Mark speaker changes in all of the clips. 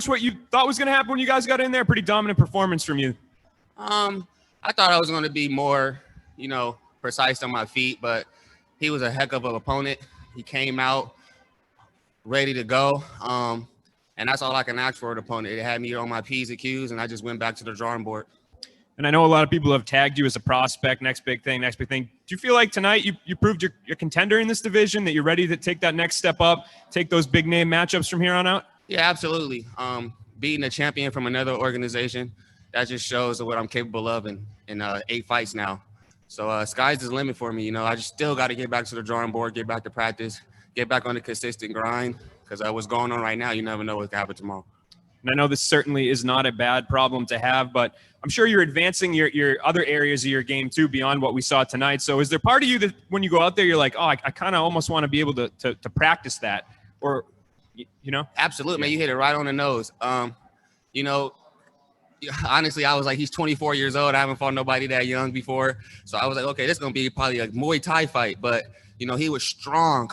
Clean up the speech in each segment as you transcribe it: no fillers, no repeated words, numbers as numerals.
Speaker 1: what you thought was going to happen when you guys got in there? Pretty dominant performance from you.
Speaker 2: I thought I was going to be more, precise on my feet, but he was a heck of an opponent. He came out ready to go. And that's all I can ask for an opponent. It had me on my P's and Q's, and I just went back to the drawing board.
Speaker 1: And I know a lot of people have tagged you as a prospect, next big thing. Do you feel like tonight you proved you're a contender in this division, that you're ready to take that next step up, take those big name matchups from here on out?
Speaker 2: Yeah, absolutely. Beating a champion from another organization, that just shows what I'm capable of in 8 fights now. So sky's the limit for me. I just still got to get back to the drawing board, get back to practice, get back on the consistent grind, because what's going on right now, you never know what can happen tomorrow.
Speaker 1: And I know this certainly is not a bad problem to have, but I'm sure you're advancing your other areas of your game too beyond what we saw tonight. So is there part of you that when you go out there, you're like, oh, I kind of almost want to be able to practice that? Or,
Speaker 2: Absolutely, man. You hit it right on the nose. Honestly, I was like, he's 24 years old. I haven't fought nobody that young before. So I was like, okay, this is going to be probably a Muay Thai fight. But, he was strong,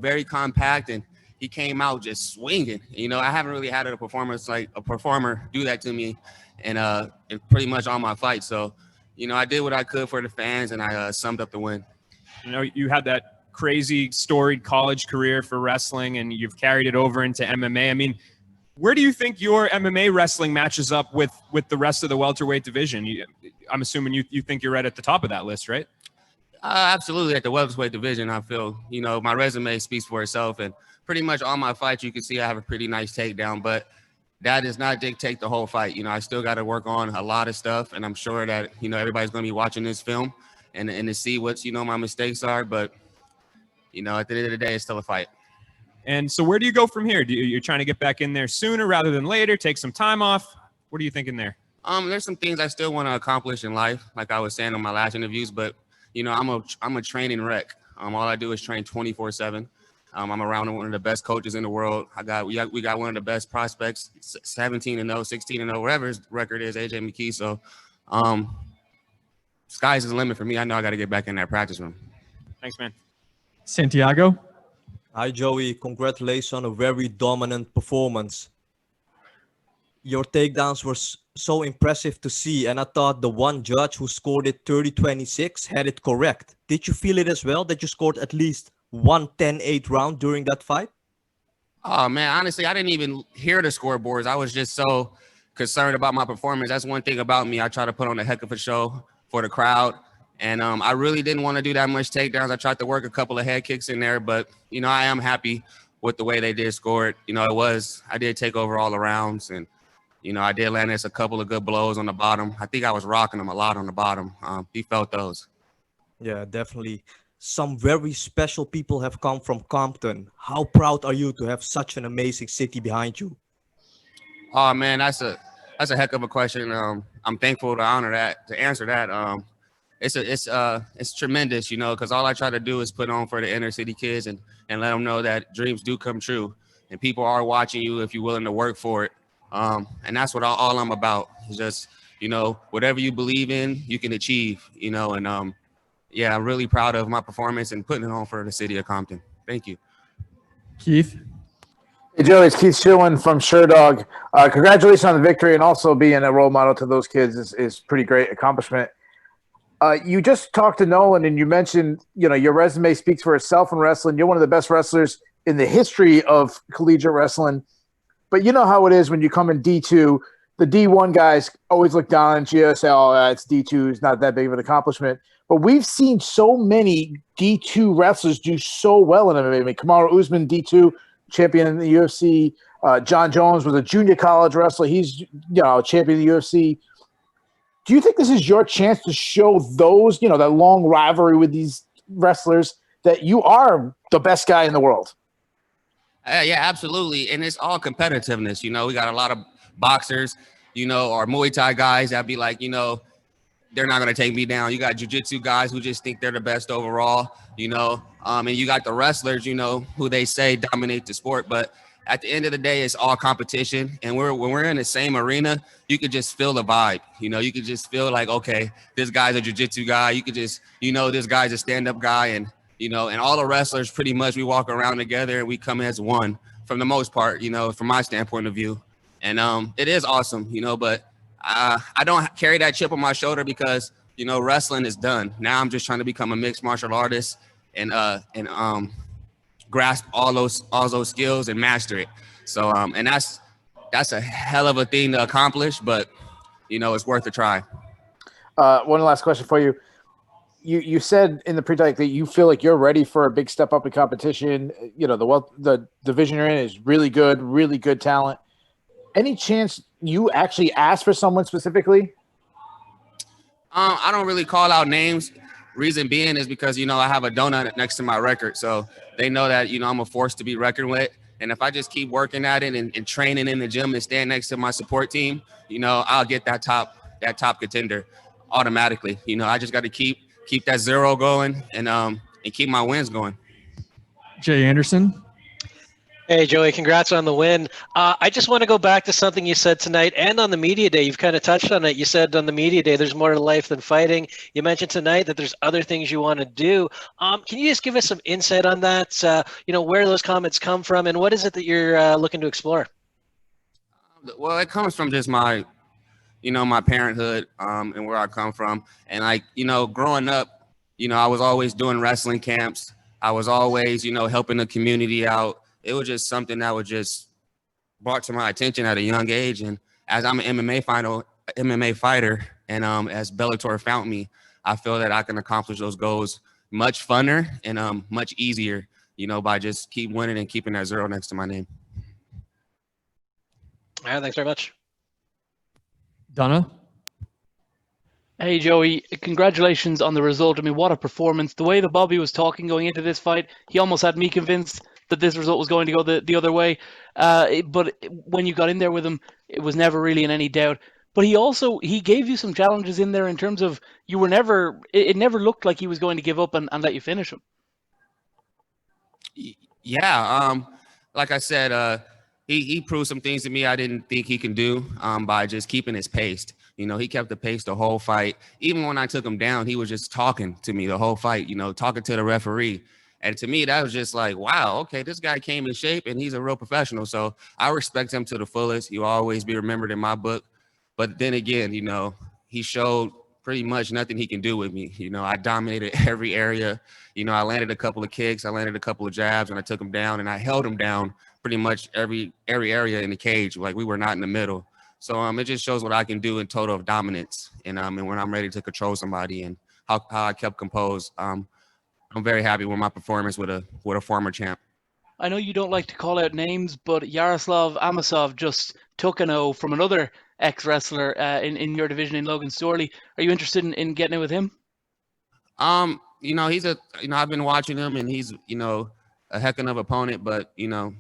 Speaker 2: very compact, and he came out just swinging. I haven't really had a performer do that to me in pretty much all my fights. So, I did what I could for the fans, and I summed up the win.
Speaker 1: You had that crazy storied college career for wrestling, and you've carried it over into MMA. I mean, where do you think your MMA wrestling matches up with the rest of the welterweight division? I'm assuming you think you're right at the top of that list, right?
Speaker 2: Absolutely. At the welterweight division, I feel, my resume speaks for itself, and pretty much all my fights, you can see I have a pretty nice takedown, but that does not dictate the whole fight. I still got to work on a lot of stuff, and I'm sure that, everybody's going to be watching this film and to see what, my mistakes are. But, at the end of the day, it's still a fight.
Speaker 1: And so where do you go from here? You're trying to get back in there sooner rather than later, take some time off? What are you thinking there?
Speaker 2: There's some things I still want to accomplish in life, like I was saying on my last interviews, but, I'm a training wreck. All I do is train 24/7. I'm around one of the best coaches in the world. We got one of the best prospects, 17-0, 16-0, whatever his record is, AJ McKee. So, sky's the limit for me. I know I got to get back in that practice room.
Speaker 1: Thanks, man.
Speaker 3: Santiago.
Speaker 4: Hi, Joey. Congratulations on a very dominant performance. Your takedowns were so impressive to see, and I thought the one judge who scored it 30-26 had it correct. Did you feel it as well, that you scored at least 1-10-8 round during that fight?
Speaker 2: Oh, man, honestly, I didn't even hear the scoreboards. I was just so concerned about my performance. That's one thing about me. I try to put on a heck of a show for the crowd. And I really didn't want to do that much takedowns. I tried to work a couple of head kicks in there, but, I am happy with the way they did score it. I did take over all the rounds, and, I did land us a couple of good blows on the bottom. I think I was rocking him a lot on the bottom. He felt those.
Speaker 4: Yeah, definitely. Some very special people have come from Compton. How proud are you to have such an amazing city behind you?
Speaker 2: Oh, man, that's a heck of a question. I'm thankful to answer that. It's tremendous, because all I try to do is put on for the inner city kids and let them know that dreams do come true, and people are watching you if you're willing to work for it. And that's what all I'm about. It's just, whatever you believe in, you can achieve, and yeah, I'm really proud of my performance and putting it on for the city of Compton. Thank you.
Speaker 3: Keith.
Speaker 5: Hey, Joe, it's Keith Schillen from Sherdog. Congratulations on the victory, and also being a role model to those kids is pretty great accomplishment. You just talked to Nolan, and you mentioned, your resume speaks for itself in wrestling. You're one of the best wrestlers in the history of collegiate wrestling. But you know how it is when you come in D2, the D1 guys always look down at you and say, oh, it's D2. It's not that big of an accomplishment. But we've seen so many D2 wrestlers do so well in MMA. I mean, Kamaru Usman, D2, champion in the UFC. John Jones was a junior college wrestler. He's, champion of the UFC. Do you think this is your chance to show those, that long rivalry with these wrestlers, that you are the best guy in the world?
Speaker 2: Yeah, absolutely. And it's all competitiveness. We got a lot of boxers, or Muay Thai guys that be like, they're not going to take me down. You got jiu-jitsu guys who just think they're the best overall, and you got the wrestlers, who they say dominate the sport. But at the end of the day, it's all competition. And when we're in the same arena, you could just feel the vibe. You could just feel like, okay, this guy's a jiu-jitsu guy. You could just, this guy's a stand-up guy. And, and all the wrestlers, pretty much, we walk around together and we come as one for the most part, from my standpoint of view. And it is awesome, but I don't carry that chip on my shoulder because, wrestling is done. Now I'm just trying to become a mixed martial artist and grasp all those skills and master it. So and that's a hell of a thing to accomplish, but it's worth a try.
Speaker 5: One last question for you. You said in the pre-talk that you feel like you're ready for a big step up in competition. The division you're in is really good talent. Any chance you actually asked for someone specifically?
Speaker 2: I don't really call out names. Reason being is because, I have a donut next to my record. So they know that, I'm a force to be reckoned with. And if I just keep working at it and training in the gym and stand next to my support team, I'll get that top contender automatically. I just got to keep that zero going and keep my wins going.
Speaker 3: Jay Anderson.
Speaker 6: Hey, Joey, congrats on the win. I just want to go back to something you said tonight and on the media day. You've kind of touched on it. You said on the media day, there's more to life than fighting. You mentioned tonight that there's other things you want to do. Can you just give us some insight on that? Where those comments come from and what is it that you're looking to explore?
Speaker 2: Well, it comes from just my parenthood and where I come from. And growing up, I was always doing wrestling camps. I was always, helping the community out. It was just something that was just brought to my attention at a young age. And as I'm an MMA fighter, and as Bellator found me, I feel that I can accomplish those goals much funner and much easier, by just keep winning and keeping that zero next to my name.
Speaker 6: All right, thanks very much.
Speaker 3: Donna.
Speaker 7: Hey, Joey, congratulations on the result. I mean, what a performance. The way that Bobby was talking going into this fight, he almost had me convinced that this result was going to go the other way. But when you got in there with him, it was never really in any doubt. But he gave you some challenges in there in terms of it never looked like he was going to give up and let you finish him.
Speaker 2: Yeah. Like I said, he proved some things to me I didn't think he can do by just keeping his pace. He kept the pace the whole fight. Even when I took him down, he was just talking to me the whole fight, talking to the referee. And to me, that was just like, wow, okay, this guy came in shape and he's a real professional. So I respect him to the fullest. He'll always be remembered in my book. But then again, he showed pretty much nothing he can do with me. I dominated every area. I landed a couple of kicks. I landed a couple of jabs and I took him down and I held him down pretty much every area in the cage. Like we were not in the middle. So it just shows what I can do in total of dominance. And when I'm ready to control somebody and how I kept composed. I'm very happy with my performance with a former champ.
Speaker 7: I know you don't like to call out names, but Yaroslav Amosov just took an O from another ex-wrestler in your division in Logan Storley. Are you interested in getting it with him?
Speaker 2: He's I've been watching him and he's, a heck of an opponent, but,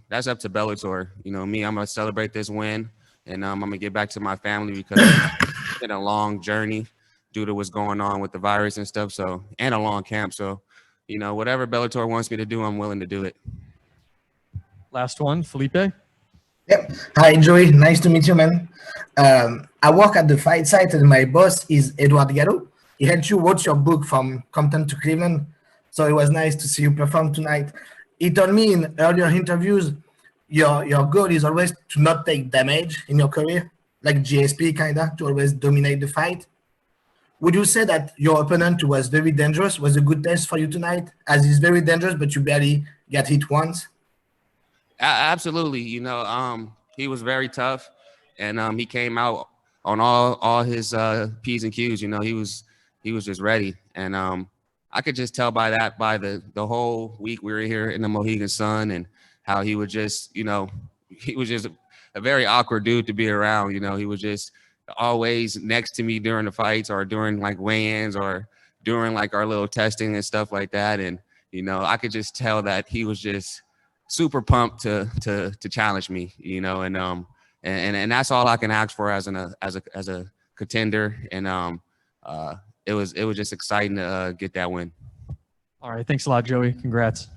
Speaker 2: that's up to Bellator. Me, I'm going to celebrate this win and I'm going to get back to my family because it's been a long journey due to what's going on with the virus and stuff. So, and a long camp. So, whatever Bellator wants me to do, I'm willing to do it.
Speaker 3: Last one, Felipe.
Speaker 8: Yep. Hi, Joey. Nice to meet you, man. I work at the fight site and my boss is Edward Gallo. He helped you wrote your book from Compton to Cleveland. So it was nice to see you perform tonight. He told me in earlier interviews, your goal is always to not take damage in your career, like GSP kind of, to always dominate the fight. Would you say that your opponent, who was very dangerous, was a good test for you tonight, as he's very dangerous, but you barely get hit once?
Speaker 2: Absolutely. He was very tough, and he came out on all his P's and Q's. He was just ready, and I could just tell by the whole week we were here in the Mohegan Sun, and how he was just, he was just a very awkward dude to be around. He was just always next to me during the fights or during like weigh-ins or during like our little testing and stuff like that. And, I could just tell that he was just super pumped to challenge me, and that's all I can ask for as a contender. And it was just exciting to get that win.
Speaker 3: All right. Thanks a lot, Joey. Congrats.